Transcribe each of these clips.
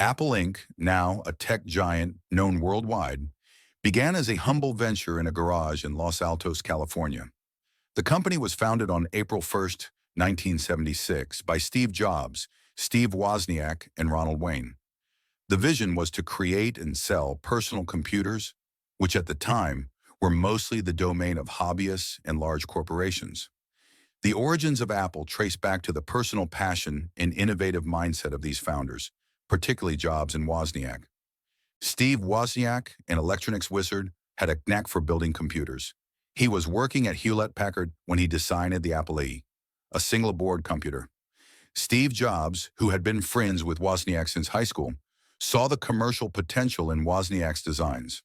Apple Inc., now a tech giant known worldwide, began as a humble venture in a garage in Los Altos, California. The company was founded on April 1st, 1976, by Steve Jobs, Steve Wozniak, and Ronald Wayne. The vision was to create and sell personal computers, which at the time were mostly the domain of hobbyists and large corporations. The origins of Apple trace back to the personal passion and innovative mindset of these founders, particularly Jobs and Wozniak. Steve Wozniak, an electronics wizard, had a knack for building computers. He was working at Hewlett-Packard when he designed the Apple I, a single-board computer. Steve Jobs, who had been friends with Wozniak since high school, saw the commercial potential in Wozniak's designs.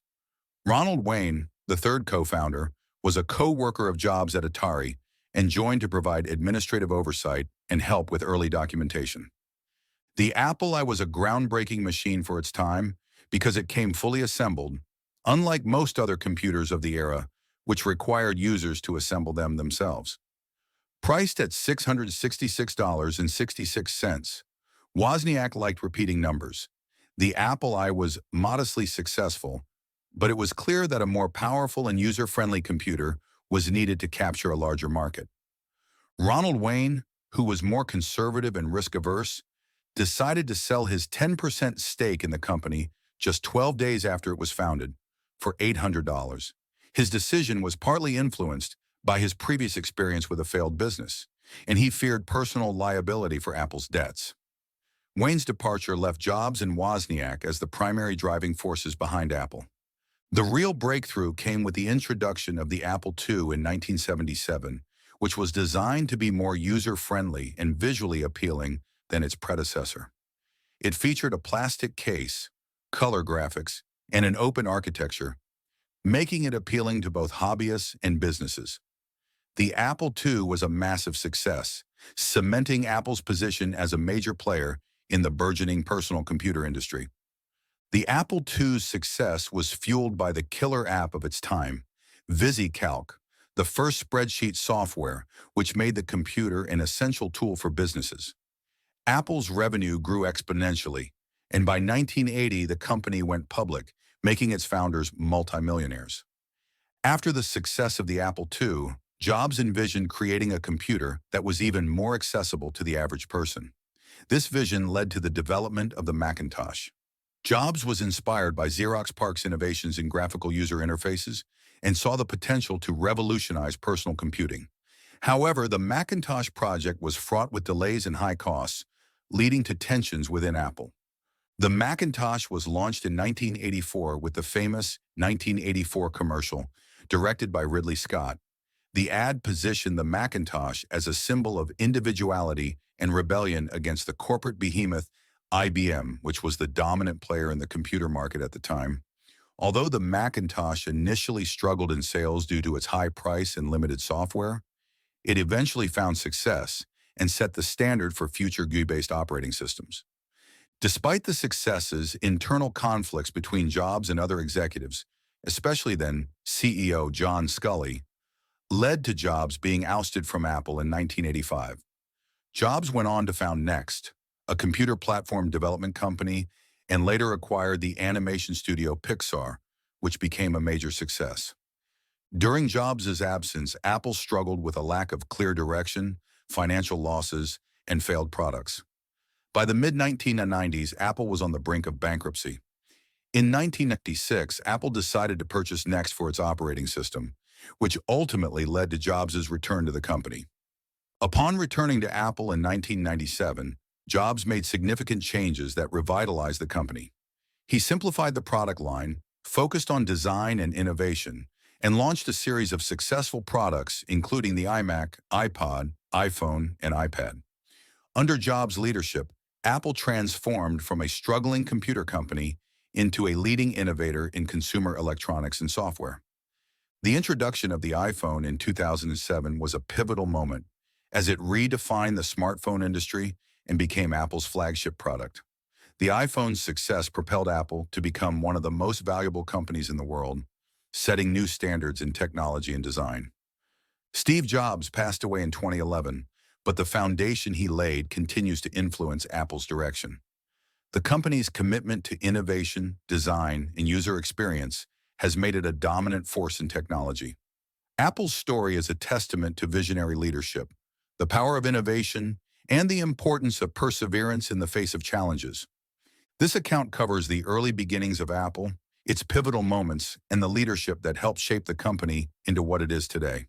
Ronald Wayne, the third co-founder, was a co-worker of Jobs at Atari and joined to provide administrative oversight and help with early documentation. The Apple I was a groundbreaking machine for its time because it came fully assembled, unlike most other computers of the era, which required users to assemble them themselves. Priced at $666.66, Wozniak liked repeating numbers. The Apple I was modestly successful, but it was clear that a more powerful and user-friendly computer was needed to capture a larger market. Ronald Wayne, who was more conservative and risk-averse, decided to sell his 10% stake in the company just 12 days after it was founded for $800. His decision was partly influenced by his previous experience with a failed business, and he feared personal liability for Apple's debts. Wayne's departure left Jobs and Wozniak as the primary driving forces behind Apple. The real breakthrough came with the introduction of the Apple II in 1977, which was designed to be more user-friendly and visually appealing than its predecessor. It featured a plastic case, color graphics, and an open architecture, making it appealing to both hobbyists and businesses. The Apple II was a massive success, cementing Apple's position as a major player in the burgeoning personal computer industry. The Apple II's success was fueled by the killer app of its time, VisiCalc, the first spreadsheet software, which made the computer an essential tool for businesses. Apple's revenue grew exponentially, and by 1980 the company went public, making its founders multimillionaires. After the success of the Apple II, Jobs envisioned creating a computer that was even more accessible to the average person. This vision led to the development of the Macintosh. Jobs was inspired by Xerox PARC's innovations in graphical user interfaces and saw the potential to revolutionize personal computing. However, the Macintosh project was fraught with delays and high costs, leading to tensions within Apple. The Macintosh was launched in 1984 with the famous 1984 commercial, directed by Ridley Scott. The ad positioned the Macintosh as a symbol of individuality and rebellion against the corporate behemoth IBM, which was the dominant player in the computer market at the time. Although the Macintosh initially struggled in sales due to its high price and limited software, it eventually found success and set the standard for future GUI-based operating systems. Despite the successes, internal conflicts between Jobs and other executives, especially then CEO John Sculley, led to Jobs being ousted from Apple in 1985. Jobs went on to found Next, a computer platform development company, and later acquired the animation studio Pixar, which became a major success. During Jobs' absence, Apple struggled with a lack of clear direction, financial losses, and failed products. By the mid-1990s, Apple was on the brink of bankruptcy. In 1996, Apple decided to purchase Next for its operating system, which ultimately led to Jobs' return to the company. Upon returning to Apple in 1997, Jobs made significant changes that revitalized the company. He simplified the product line, focused on design and innovation, and launched a series of successful products, including the iMac, iPod, iPhone, and iPad. Under Jobs' leadership, Apple transformed from a struggling computer company into a leading innovator in consumer electronics and software. The introduction of the iPhone in 2007 was a pivotal moment, as it redefined the smartphone industry and became Apple's flagship product. The iPhone's success propelled Apple to become one of the most valuable companies in the world, setting new standards in technology and design. Steve Jobs passed away in 2011, but the foundation he laid continues to influence Apple's direction. The company's commitment to innovation, design, and user experience has made it a dominant force in technology. Apple's story is a testament to visionary leadership, the power of innovation, and the importance of perseverance in the face of challenges. This account covers the early beginnings of Apple, its pivotal moments, and the leadership that helped shape the company into what it is today.